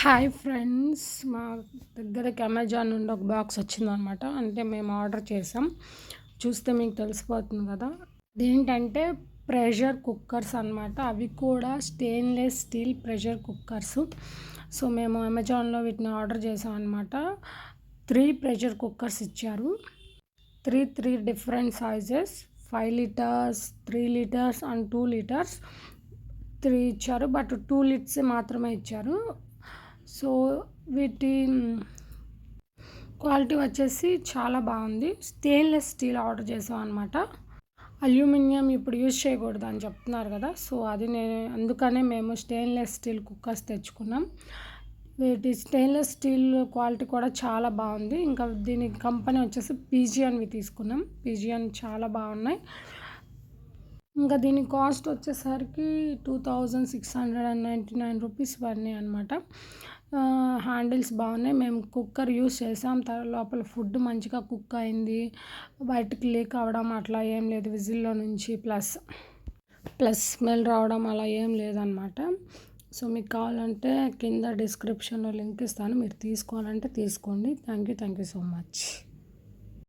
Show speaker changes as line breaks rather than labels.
Hi friends, మా దగ్గరకి Amazon నుండి ఒక బాక్స్ వచ్చిందనమాట. అంటే మేము ఆర్డర్ చేసాం. చూస్తే మీకు తెలిసిపోతుంది కదా. అదేంటంటే ప్రెషర్ కుక్కర్స్ అనమాట. అవి కూడా stainless steel pressure cookers. So మేము అమెజాన్లో వీటిని ఆర్డర్ చేసాం అనమాట. 3 ప్రెషర్ కుక్కర్స్ ఇచ్చారు. Three different sizes, 5 litres, 3 litres and 2 litres 3 ఇచ్చారు. బట్ 2 లిటర్స్ మాత్రమే ఇచ్చారు. సో వీటి క్వాలిటీ వచ్చేసి చాలా బాగుంది. స్టెయిన్లెస్ స్టీల్ ఆర్డర్ చేసాం అనమాట. అల్యూమినియం ఇప్పుడు యూజ్ చేయకూడదు అని చెప్తున్నారు కదా. సో అది అందుకనే మేము స్టెయిన్లెస్ స్టీల్ కుక్కర్స్ తెచ్చుకున్నాం. వీటి స్టెయిన్లెస్ స్టీల్ క్వాలిటీ కూడా చాలా బాగుంది. ఇంకా దీని కంపెనీ వచ్చేసి పీజియన్వి తీసుకున్నాం. పీజియన్ చాలా బాగున్నాయి. ఇంకా దీని కాస్ట్ వచ్చేసరికి 2699 రూపీస్ పడినాయి అనమాట. హ్యాండిల్స్ బాగున్నాయి. మేము కుక్కర్ యూస్ చేసాం. లోపల ఫుడ్ మంచిగా కుక్ అయింది. బయటకు లీక్ అవ్వడం అట్లా ఏం లేదు. విజిల్లో నుంచి ప్లస్ స్మెల్ రావడం అలా ఏం లేదనమాట. సో మీకు కావాలంటే కింద డిస్క్రిప్షన్లో లింక్ ఇస్తాను. మీరు తీసుకోవాలంటే తీసుకోండి. Thank you so much.